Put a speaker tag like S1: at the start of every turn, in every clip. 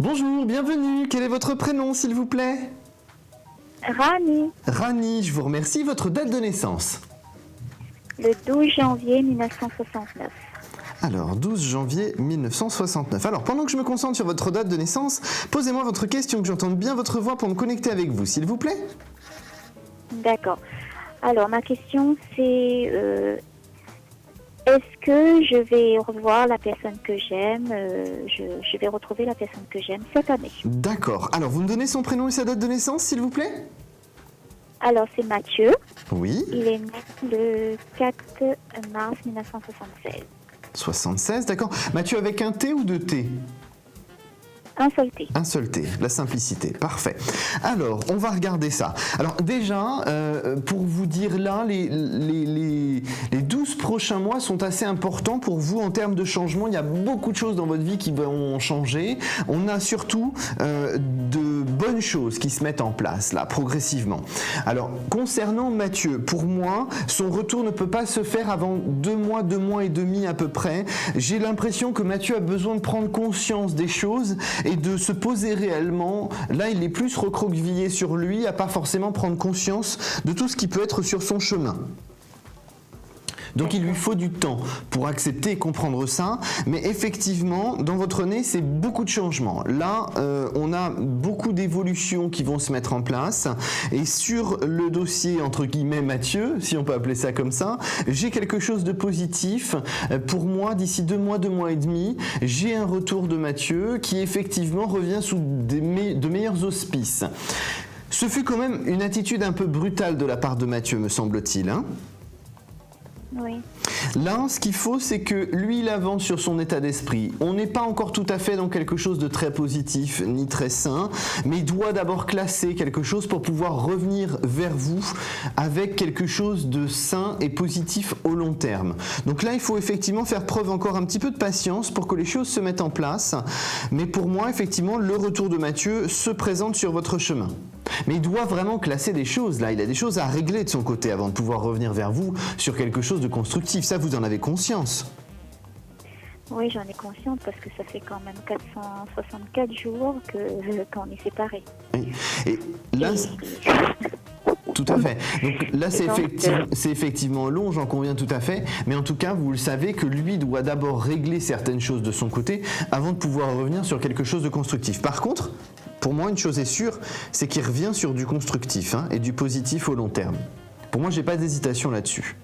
S1: Bonjour, bienvenue. Quel est votre prénom, s'il vous plaît?
S2: Rani,
S1: Rani, je vous remercie. Votre date de naissance?
S2: le 12 janvier 1969.
S1: Alors, 12 janvier 1969. Alors, pendant que je me concentre sur votre date de naissance, posez-moi votre question, que j'entende bien votre voix pour me connecter avec vous, s'il vous plaît.
S2: D'accord. Alors, ma question, c'est est-ce que je vais revoir la personne que j'aime, je vais retrouver la personne que j'aime cette année?
S1: D'accord. Alors, vous me donnez son prénom et sa date de naissance, s'il vous plaît?
S2: Alors, c'est Mathieu.
S1: Oui.
S2: Il est né le 4 mars 1976.
S1: 76, d'accord. Mathieu avec un T ou deux T?
S2: Un seul T.
S1: Un seul T, la simplicité, parfait. Alors, on va regarder ça. Alors déjà, pour vous dire là, les 12 prochains mois sont assez importants pour vous en termes de changement. Il y a beaucoup de choses dans votre vie qui vont changer. On a surtout de bonnes choses qui se mettent en place là, progressivement. Alors, concernant Mathieu, pour moi, son retour ne peut pas se faire avant 2 mois et demi à peu près. J'ai l'impression que Mathieu a besoin de prendre conscience des choses et de se poser réellement. Là, il est plus recroquevillé sur lui, à pas forcément prendre conscience de tout ce qui peut être sur son chemin. Donc il lui faut du temps pour accepter et comprendre ça, mais effectivement, dans votre nez, c'est beaucoup de changements. Là, on a beaucoup d'évolutions qui vont se mettre en place, et sur le dossier, entre guillemets, Mathieu, si on peut appeler ça comme ça, j'ai quelque chose de positif. Pour moi, d'ici 2 mois et demi, j'ai un retour de Mathieu qui effectivement revient sous de meilleurs auspices. Ce fut quand même une attitude un peu brutale de la part de Mathieu, me semble-t-il, hein ?
S2: Oui.
S1: Là, ce qu'il faut, c'est que lui, il avance sur son état d'esprit. On n'est pas encore tout à fait dans quelque chose de très positif, ni très sain, mais il doit d'abord classer quelque chose pour pouvoir revenir vers vous avec quelque chose de sain et positif au long terme. Donc là, il faut effectivement faire preuve encore un petit peu de patience pour que les choses se mettent en place. Mais pour moi, effectivement, le retour de Mathieu se présente sur votre chemin. Mais il doit vraiment classer des choses là, il a des choses à régler de son côté avant de pouvoir revenir vers vous sur quelque chose de constructif. Ça, vous en avez conscience?
S2: Oui, j'en ai conscience parce que ça fait quand même 464 jours qu'on est séparés.
S1: Oui. Et là, tout à fait. Donc là, c'est effectivement long, j'en conviens tout à fait. Mais en tout cas, vous le savez que lui doit d'abord régler certaines choses de son côté avant de pouvoir revenir sur quelque chose de constructif. Par contre, pour moi, une chose est sûre, c'est qu'il revient sur du constructif et du positif au long terme. Pour moi, j'ai pas d'hésitation là-dessus.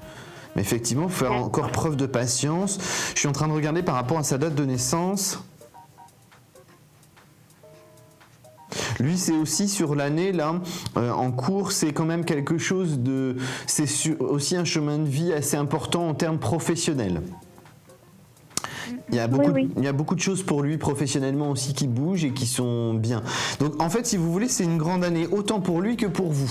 S1: Mais effectivement, il faut faire encore preuve de patience. Je suis en train de regarder par rapport à sa date de naissance. Lui, c'est aussi sur l'année, là, en cours, c'est quand même quelque chose de... C'est aussi un chemin de vie assez important en termes professionnels. Il y a beaucoup de choses pour lui professionnellement aussi qui bougent et qui sont bien. Donc en fait, si vous voulez, c'est une grande année autant pour lui que pour vous.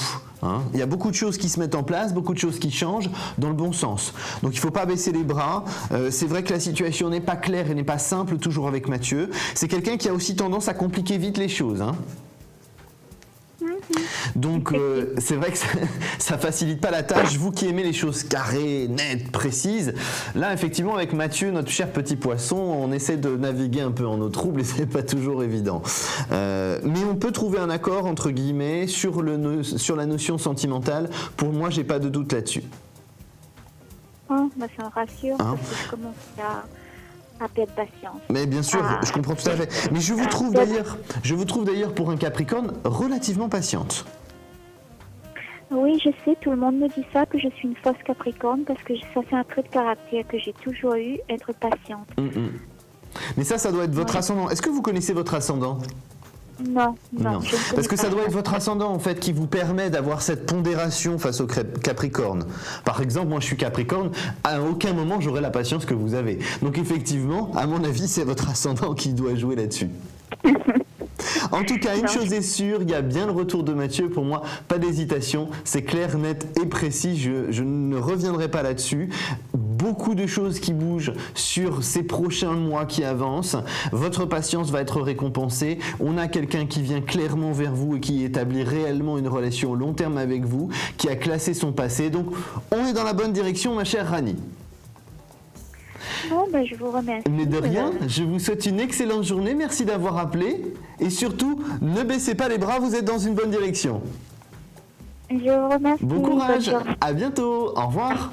S1: Il y a beaucoup de choses qui se mettent en place, beaucoup de choses qui changent dans le bon sens. Donc il ne faut pas baisser les bras. C'est vrai que la situation n'est pas claire et n'est pas simple toujours avec Mathieu. C'est quelqu'un qui a aussi tendance à compliquer vite les choses. Donc c'est vrai que ça facilite pas la tâche, vous qui aimez les choses carrées, nettes, précises. Là effectivement avec Mathieu, notre cher petit poisson, on essaie de naviguer un peu en eau trouble et c'est pas toujours évident. Mais on peut trouver un accord entre guillemets sur la notion sentimentale. Pour moi, j'ai pas de doute là-dessus.
S2: Ça me rassure parce que je commence à perdre patience.
S1: Mais bien sûr, je comprends tout à fait. Mais je vous trouve d'ailleurs pour un Capricorne relativement patiente.
S2: Oui, je sais, tout le monde me dit ça, que je suis une fausse Capricorne, parce que ça c'est un trait de caractère que j'ai toujours eu, être patiente.
S1: Mais ça doit être votre ascendant. Est-ce que vous connaissez votre ascendant ?
S2: Non.
S1: Parce que ça doit être votre ascendant en fait qui vous permet d'avoir cette pondération face au Capricorne. Par exemple, moi je suis Capricorne, à aucun moment j'aurai la patience que vous avez. Donc effectivement, à mon avis, c'est votre ascendant qui doit jouer là-dessus. En tout cas, une chose est sûre, il y a bien le retour de Mathieu. Pour moi, pas d'hésitation, c'est clair, net et précis. Je ne reviendrai pas là-dessus. Beaucoup de choses qui bougent sur ces prochains mois qui avancent. Votre patience va être récompensée. On a quelqu'un qui vient clairement vers vous et qui établit réellement une relation au long terme avec vous, qui a classé son passé. Donc, on est dans la bonne direction, ma chère Rani.
S2: Non, ben, je vous remercie.
S1: Mais de rien, je vous souhaite une excellente journée, merci d'avoir appelé. Et surtout, ne baissez pas les bras, vous êtes dans une bonne direction.
S2: Je vous remercie.
S1: Bon
S2: Bonne
S1: courage,
S2: journée.
S1: à bientôt, au revoir.